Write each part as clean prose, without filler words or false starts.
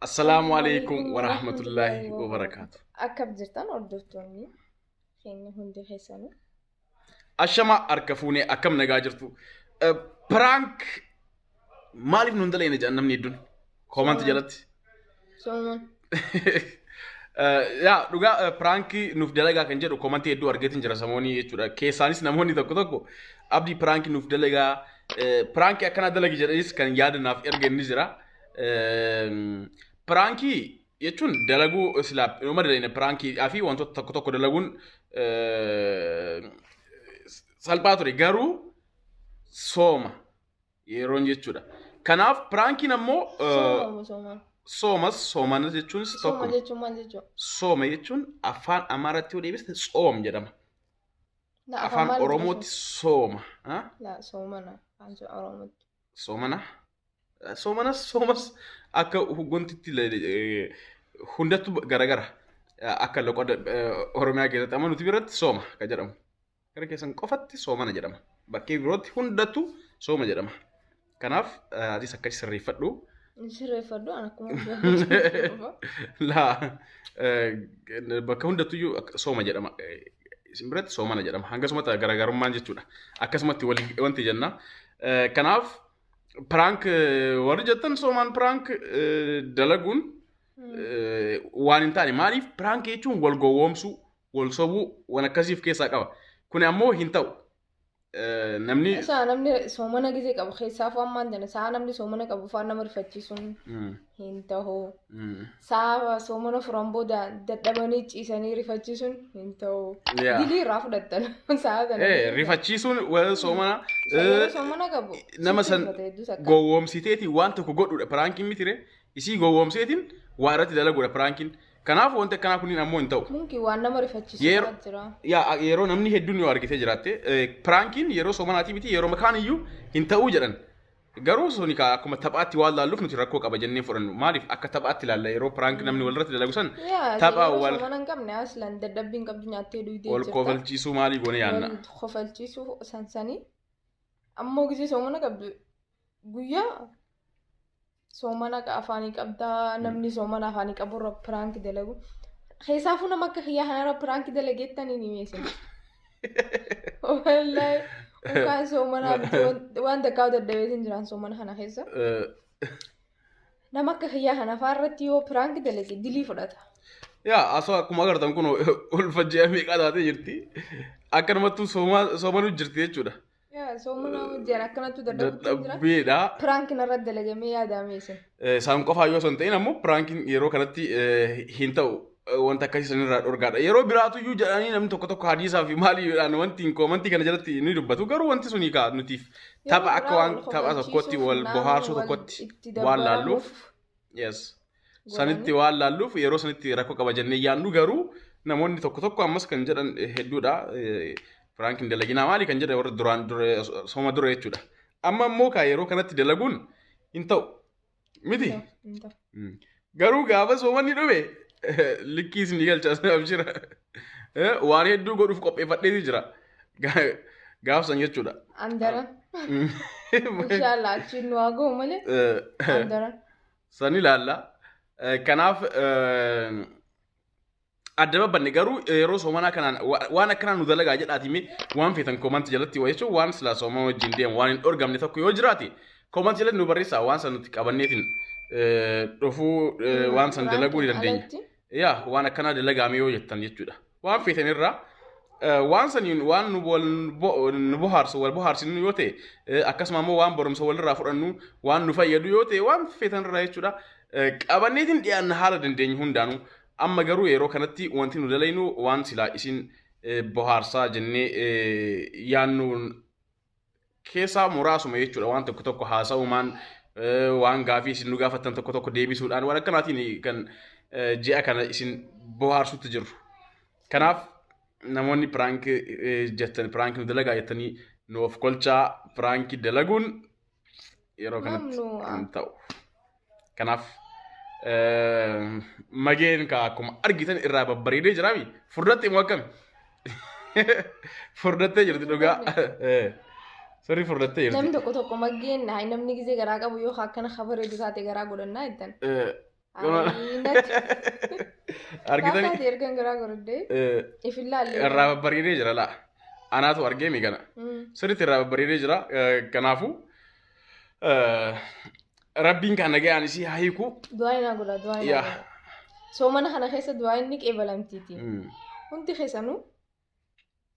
Assalamu alaikum wa rahmatullahi wa barakatuh. Akka jirtan hordoftoonni keenya hundi keessanuu. Ashama harka fuunee akkam nagaa jirtu. Prank maaliif nu hindalayne jedhan namni hedduun koomanta jalatti. Sooman. Yaa dhugaa pranki nuuf dalagaa kan jedhu koomantii hedduu argatiin jira samoonii jechuudha. Keessaanis namoonni tokko abdii pranki nuuf dalagaa pranki akkana dalagi jedhanis kan yaadanaaf erga inni jira. Pranki jechuun dalaguu silaaf nama dalayne pranki fi wantoota tokko dalaguun salphaa ture garuu sooma yeroon jechuudha. Kanaaf prankiin ammoo soomana jechuun tokko sooma jechuun afaan Amaaraatti yoo deebiste soom jedhama. Afaan Oromootti sooma. Soomana afaan Oromootti. Soomas akka huguntitti hundattu garagara akka loqoda Oromiyaa keessatti amma nuti biratti sooma kan jedhamu. Gara keessan qofatti soomana jedhama. Bakkee birootti hundattu sooma jedhama. Kanaaf atis akka sirreeffadhu. Sirreeffadhu akkuma bakka hundattuyyuu sooma jedhama. Isin biratti soomana jedhama. Hangasumatti garagarummaan jechuudha. Akkasumatti wanti jenna. Kanaaf prank warri jettan soomaan prank dalaguun waan hin taane maaliif prank jechuun wal gowwoomsuu wal sobuu waan akkasiif keessaa qaba. Kun ammoo hin ta'u. Namni soomana gisee qabu keessaaf waan maantana saa namni soomana qabu faan nama rifachiisuun hin ta'u. Saa soomana furan booda dadhabanii ciisanii rifachiisuun hin ta'u. Dilii irraa fudhattan saa kana. Rifachiisuun soomana qabu. Nama san gowwoomsiteeti waan tokko godhuudha prankiin mitire isii gowwoomseetiin waa irratti dalaguudha prankiin. Kanaaf wanti akkanaa kunniin ammoo hin ta'u. Munki waan nama rifachiisu jira. Yeroo namni hedduun yoo argitee jiraatte prankiin yeroo soomanaatii miti yeroo makaan iyyuu hin ta'uu jedhan. Garuu suni akkuma taphaatti waan laalluuf nuti rakkoo qaba jennee fudhannu. Maaliif akka taphaatti ilaalla yeroo prank namni walirratti dalagu san tapha wal soomana hin qabne aslan dadhabbiin qabdu nyaattee dhuyitee jirta. Wal kofalchiisuu maalii goone yaanna. Wal kofalchiisuu sansanii ammoo gisee soomana qabdu guyyaa soomana afaanii qabdaa namni soomana afaanii qabu irra prank dalagu. Keessaafuu nama akka hiyyaa kanarra prank dalageettanii ni meessin. Wallahi ukaan soomana waan takkaa dadhabeetiin jiran soomana kana keessa. Nama akka hiyyaa kana afaarratti yoo prank dalage dilii fudhata. Yaa asoo akkuma agartan kun ulfajjee meeqaa taatee jirti. Akkanumattuu soomanuu jirti jechuudha. Soomana hojjaan akkanattu dadhabbiidha. Prankiin irratti dalagamee yaadamee isin. Isaan qofaa yoo son ta'in ammoo prankiin yeroo kanatti hin ta'u wanta akkasii sanirraa dhorgaadha. Yeroo biraatuyyuu jedhanii namni tokko hadiisaa fi maaliidhaan wanti koomantii kana jalatti ni dubbatu garuu wanti suni kaa nutiif tapha akka waan tapha tokkotti wal bohaarsuu tokkotti waan laalluuf sanitti waan laalluuf yeroo sanitti rakkoo qaba jennee yaannu garuu namoonni tokko ammas kan jedhan hedduudha. Prankiin dalaginaa maali kan jedhe warra duraan sooma dura jechuudha. Amma immoo kaa yeroo kanatti dalaguun hin ta'u miti. Garuu gaafa soomanni dhume likkiis ni galchaas abshira. Waan hedduu godhuuf qopheeffadheeti jira. Gaafsan jechuudha. Andaran. Inshallah achiin nu haa ga'u malee. Andaran. San ilaalla. Kanaaf adda babbanne garuu yeroo soomanaa kanaan waan akkanaa nu dalagaa jedhaatime waan feetan koomantii jalatti waa jechuun waan silaa soomana wajjin deemu waan hin dhorgamne tokko yoo jiraate koomantii jalatti nu barreessaa waan san nuti qabanneetiin dhufuu waan san dalaguu ni dandeenya. Yaa waan akkanaa dalagaame yoo jettan jechuudha. Waan feetan irraa waan saniin waan nu bohaarsu wal bohaarsinu yoo ta'e akkasuma immoo waan barumsa walirraa fudhannu waan nu fayyadu yoo ta'e waan feetan irraa jechuudha. Qabanneetiin dhiyaanna haala dandeenyu hundaanuu. Amma garuu yeroo kanatti wanti nu dalaynu waan silaa isin bohaarsaa jennee yaannuun keessaa muraasuma jechuudha. Waan tokko haasa'umaan waan gaafii isin nu gaafattan tokko deebisuudhaan waan akkanaatiin kan ji'a kana isin bohaarsutti jirru. Kanaaf namoonni prank jettan prank nu dalagaa jettanii nuuf kolchaa prank dalaguun yeroo kanatti hin ta'u. Kanaaf mageen ka akkuma argitan irraa babbareedee jiraami furdatte immoo akkami furdattee jirti dhugaa Sorry for the tail. Namni tokko mageen namni gisee garaa qabu yoo akkana khabareedu taate garaa godhannaa jettan. Argitanii Taataati ergan garaa godhadhee ifillaallee. irraa babbareedee jira laa. Anaatu argee miigana. Sirriitti irraa babbareedee jira. Kanaafuu rabbiin kan nagayaan isii haa hiiku. Du'aa inaa godha du'aa inaa godha. Soomana kana keessa du'aa inni qeebalamtiiti. Hundi keessanuu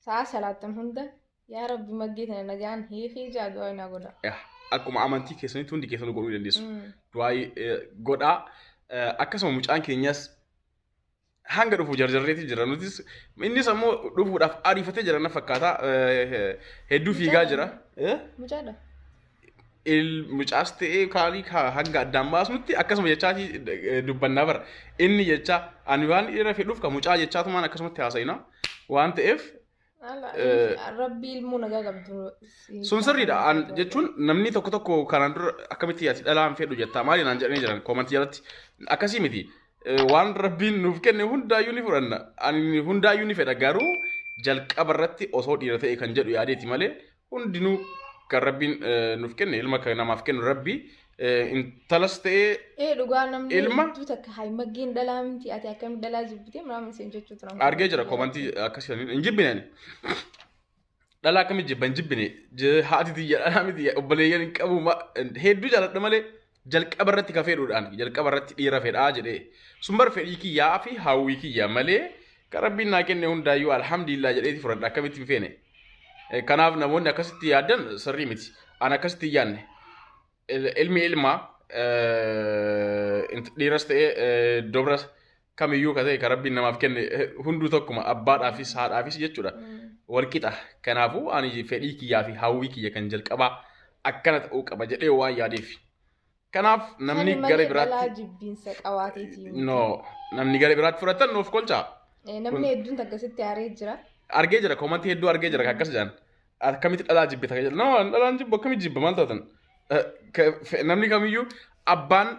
sa'a salaattan hunda yaa rabbi maggee tana nagayaan hiikii jaa du'aa inaa godha. Akkuma amantii keessanitti hundi keessanuu godhuu dandeessu. Du'aa godhaa. Akkasuma mucaan keenyas hanga dhufu jarjarreetti jira. Nutis innis ammoo dhufuudhaaf ariifatee jira na fakkaata. Hedduu fiigaa jira. Mucaadha. Mucaas ta'ee kaalii hanga addaan baasnutti akkasuma jechaati dubbannaa bara. Inni jecha ani waan dhiira fedhuuf kan mucaa jechaatumaan akkasumatti haasa'ina waan ta'eef. Rabbi ilmuu nagaa qabdu. Sun sirriidha jechuun namni tokko tokko kanaan dura akkamitti yaati dhalaan fedhu jettaa maali naan jedhanii jiran koomantii jalatti akkasii miti. Waan rabbiin nuuf kenne hundaayyuu ni fudhanna. Ani hundaayyuu ni fedha garuu jalqaba irratti osoo dhiira ta'e kan jedhu yaadeeti malee hundinuu kan rabbiin nuuf kenne ilma kan namaaf kennu rabbi intalas ta'ee dhugaa namni hedduu takka hayi maggeen dhalaa miti ati akkamitti dhalaa jibbitee muraama isheen jechuutu nama. Argee jira koomantii akkasii hin jibbineen. Dhalaa akkamitti jibban jibbine haati xiyya dhalaa miti obboleeyyan hin qabu hedduu jaaladha malee jalqaba irratti ka fedhuudhaan jalqaba irratti dhiira fedhaa jedhee sun bar fedhii kiyyaa fi hawwii kiyya malee kan rabbiin naa kenne hundaayyuu alhamdulillah jedheeti fudhadha akkamitti hin feene. Kanaaf namoonni akkasitti yaaddan sirrii miti. An akkasitti yaadne. Ilmi ilmaa dhiiras ta'ee dobras kamiyyuu ka ta'e kan rabbiin namaaf kenne hunduu tokkuma abbaadhaafis haadhaafis jechuudha. Walqixa. Kanaafuu ani fedhii kiyyaa fi hawwii kiyya kan jalqabaa akkana ta'uu qaba jedhee waan yaadeef. Kanaaf namni gara biraatti no namni gara biraatti fudhatan nuuf kolcha. Namni hedduun akkasitti aaree jira. Argee jira koomantii hedduu argee jira akkas jedhan. Akkamitti dhalaa jibbita jedhan. No dhalaan jibba akkamitti jibba maal ta'atan. Namni kamiyyuu abbaan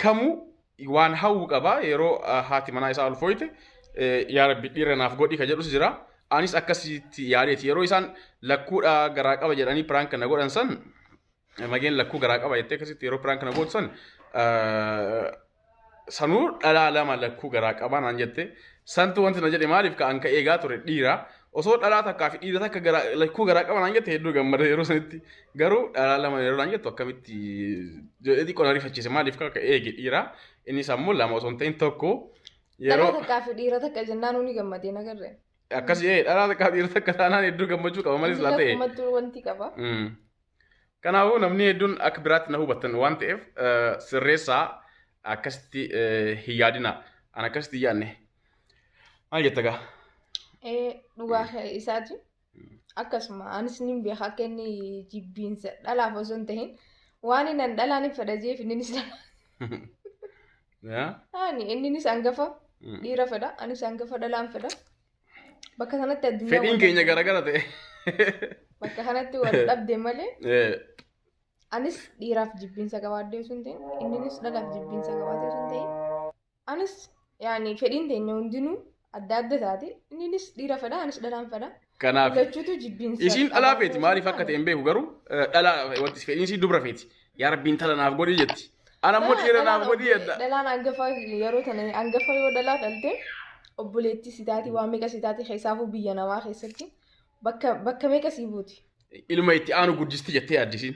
kamuu waan hawwu qaba yeroo haati manaa isaa ol fooyte yaa rabbi dhiira naaf godhi ka jedhus jira. Anis akkasitti yaadeeti yeroo isaan lakkuudha garaa qaba jedhanii piraan kana godhan san mageen lakkuu garaa qaba jettee akkasitti yeroo piraan kana godhu san sanuu dhalaa lama lakkuu garaa qaba naan jette santu wanti na jedhe maaliif ka'an ka eegaa ture dhiira osoo dhalaa takkaa fi dhiira takka lakkuu garaa qaba naan jette hedduu gammada yeroo sanitti garuu dhalaa lama yeroo naan jettu akkamitti jedhee qonna rifachiise maaliif ka eege dhiira innis ammoo lama osoo hin ta'in tokko yeroo dhalaa takkaa fi dhiira takka jennaan uni gammadee nagarre. Akkasii dhalaa takkaa fi dhiira takka taanaan hedduu gammachuu qaba malis laa ta'e. Wanti qaba. Kanaafuu namni hedduun akka biraatti na hubatan waan ta'eef sirreessaa akkasitti hin yaadina. An akkasitti yaadne. Maal jetta gaa? Dhugaa isaati. Akkasuma anis ni beeka akka inni jibbiinsa dhalaaf osoo hin tahin waan inni dhalaan fedha jeef innis dhala. Innis hangafa dhiira fedha anis hangafa dhalaan fedha. Bakka sanatti addunyaa. Fedhiin keenya garagara ta'e. Bakka kanatti wal dhabde malee. Anis dhiiraaf jibbiinsa qabaadde osoo hin ta'in innis dhalaaf jibbiinsa qabaate osoo hin ta'in anis yaani fedhiin teenya hundinuu adda adda taate innis dhiira fedha anis dhalaan fedha. Kanaaf lachuutu jibbiinsa. Isiin dhalaa feeti maaliif akka ta'e hin beeku garuu dhalaa wanti fedhiin isii dubra feeti yaa rabbiin tala naaf godhi jetti. Ana immoo dhiira naaf godhi jedha. Dhalaan hangafa yeroo tana hangafa yoo dhalaa dhalte obboleetti sitaati waan meeqa sitaati keessaafuu biyya namaa keessatti bakka meeqa sii buuti. Ilma itti aanu guddisti jettee yaaddisiin.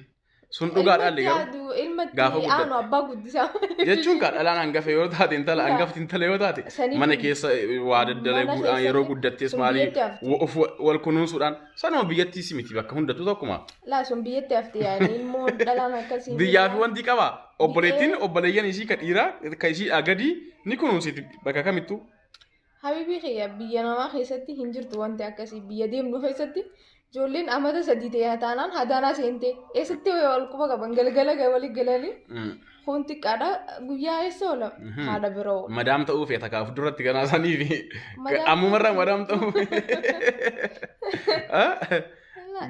Sun dhugaadhaan garuu ilmatti aanu abbaa guddisaa jechuun kan dhalaan hangafa yoo taate intala hangafti intala yoo taate mana keessa waa daddalaguudhaan yeroo guddattees maalii wal kunuunsuudhaan sanuma biyyattiis miti bakka hundatu tokkuma. Laa sun biyyatti hafte yaani immoo dhalaan akkasii. Biyyaa fi wanti qaba obboleettiin obboleeyyan isii ka dhiiraa ka isii gadii ni kunuunsiti bakka kamittuu. Habibii kiyya biyya namaa keessatti hin jirtu wanti akkasii biyya deemnu keessatti. Ijoolleen amata sadii ta'e taanaan hadaanaa seentee eessatti wal quba qaban galgala walii galanii kun xiqqaadha guyyaa eessa oola haadha biroo. Madaam ta'uu feeta kaaf duratti ganaa saniif ammumarraa madaam ta'uu.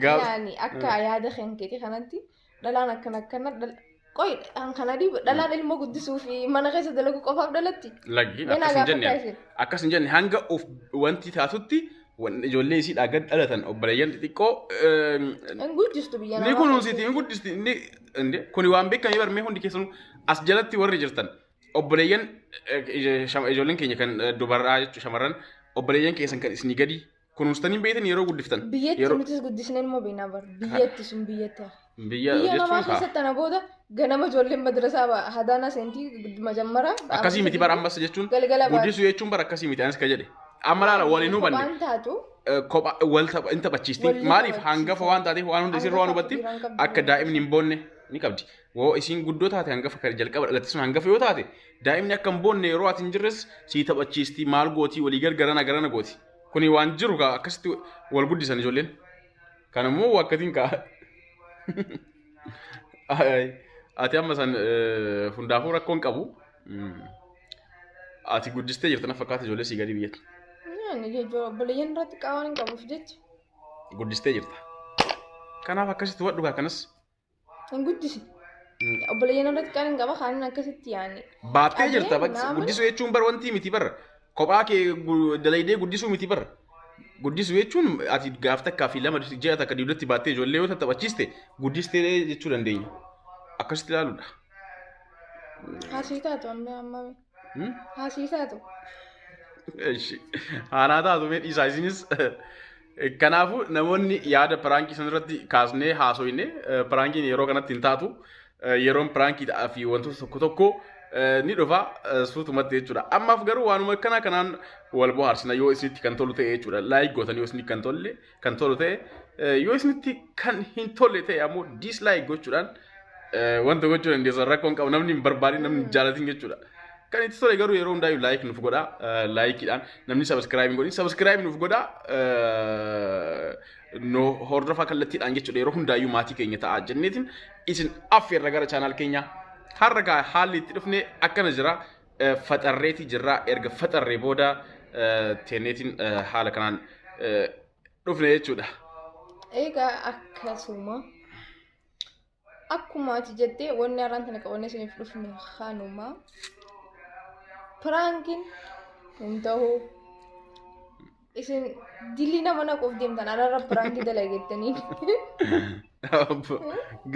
Yaani akka yaada keetii kanatti dhalaan akkana qoy kana dhalaan ilma guddisuu fi mana keessa dalagu qofaaf dhalatti. Akkas hin jenne hanga wanti taatutti. Ijoollee isii gad dhalatan obboleeyyan xixiqqoo. Hin guddistu biyya namaa. Ni kunuunsiti hin guddisti kuni waan beekamee barmee hundi keessanuu as jalatti warri jirtan obboleeyyan ijoolleen keenya kan dubaraa jechuun shamarran obboleeyyan keessan kan isinii gadi kunuunstanii beektan yeroo guddiftan. Biyyatti nutis guddisneen immoo beeknaa bara. Biyyatti sun biyyatti. Biyya namaa keessatti ana booda ganama ijoolleen madrasaa hadaana seentii majammara. Akkasii miti bara ammas jechuun guddisuu jechuun bara akkasii miti anis ka jedhe. Amma laala waliin hubanne. Waan taatu. Kophaa wal taphachiisti. Maaliif hangafa waan taateef waan hunda isin waan hubattiif akka daa'imni hin boonne ni qabdi. Woo isin guddoo taate hangafa kan jalqaba dhalatte sun hangafa yoo taate daa'imni akka hin boonne yeroo ati hin jirres sii taphachiisti maal gooti walii gargarana gooti. Kuni waan jiru akkasitti wal guddisan ijoolleen. Kanammoo wakkatiin kaa. Ati amma san hundaafuu rakkoon qabu. Ati guddistee jirtan fakkaata ijoollee sii gadi biyyatti. Obboleeyyan irratti qaawwan hin qabuuf jecha. Guddistee jirta. Kanaaf akkasitti wadhu kanas. Hin guddisi. Obboleeyyan irratti qaawwan hin qaba kaaniin akkasitti yaani. Baattee jirta guddisuu jechuun bara wanti miti bara. Kophaa kee dalaydee guddisuu miti bara. Guddisuu jechuun ati gaaf takkaa fi lama ji'a takka diidatti baattee ijoollee yoo taphachiiste guddistee jechuu dandeenya. Akkasitti ilaaluudha. Haasii taatu amma. Haasii taatu. Haanaa taatu mee dhiisaa isinis. Kanaafuu namoonni yaada piraankii sanarratti kaasnee haasoyne piraankiin yeroo kanatti hin taatu. Yeroon piraankii fi wantoota tokko tokko ni dhufa suutumatti jechuudha. Ammaaf garuu waanuma kanaan wal bohaarsina yoo isinitti kan tolu ta'e jechuudha. Laayik gootan yoo isinitti kan tolu ta'e yoo isinitti kan hin tolle ta'e ammoo diislaayik gochuudhaan wanta gochuu dandeessan rakkoon qabu namni hin barbaadin namni hin jaalatin jechuudha. Kan itti tole garuu yeroo hundaa'u laayik nuuf godha laayikiidhaan namni sabiskiraayib godhin sabiskiraayib nuuf godha no hordofaa kallattiidhaan jechuudha yeroo hundaa'u maatii keenya ta'a jenneetiin isin affeerra gara chaanaal keenyaa. Har'a gaa haalli itti dhufne akkana jira faxarreeti jirra erga faxarree booda teeneetiin haala kanaan dhufne jechuudha. Egaa akkuma ati jettee wanni har'aan tana qabannee isiniif dhufne kanuma piraankiin hin ta'u isin dilii nama naquuf deemtan anarra piraankii dalageettanii.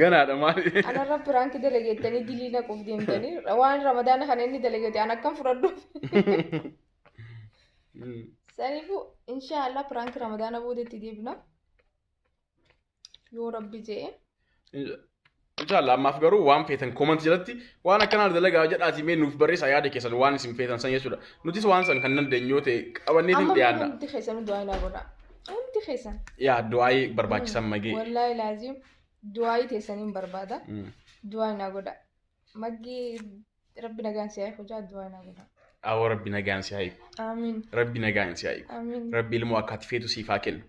Ganaadha maali? Anarra piraankii dalageettanii dilii naquuf deemtanii waan ramadaana kana inni dalageete an akkam fudhadhuuf. Saniifuu inshaallah piraankii ramadaana boodetti deebina. Yoo rabbi jedhe. Inshaallah ammaaf garuu waan feetan koomantii jalatti waan akkanaa dalagaa jedhaati mee nuuf barreessaa yaada keessan waan isin feetan san jechuudha. Nutis waan san kan dandeenyu yoo ta'e qabanneetiin dhiyaanna. Amma hundi keessan du'aa ilaa godha. Hundi keessan. Yaa du'aayii barbaachisan magee. Wallaahi laazim du'aayii teessaniin barbaada. Du'aa ilaa godha. Magee rabbi nagaan si haa hojjaa du'aa ilaa godha. Awwa rabbi nagaan si haa hiiku. Amiin. Rabbi nagaan si haa hiiku. Amiin. Rabbi ilmoo akka ati feetu siif haa kennu.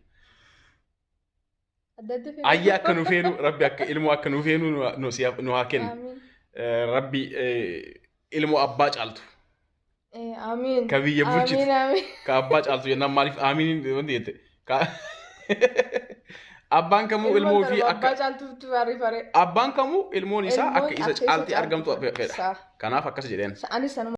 Adda Ayya akka nu feenu rabbi akka ilmoo akka nu feenu nu haa kennu. Rabbi ilmoo abbaa caaltu. Amiin. Ka biyya bulchitu. Amiin. Ka abbaa caaltu jennaan maaliif amiin wanti jette. Abbaan kamuu ilmoo fi akka abbaa caaltuutu barii. Abbaan kamuu ilmoon isaa akka isa caalti argamtu fedha. Kanaaf akkas jedheen. Anis sanuma.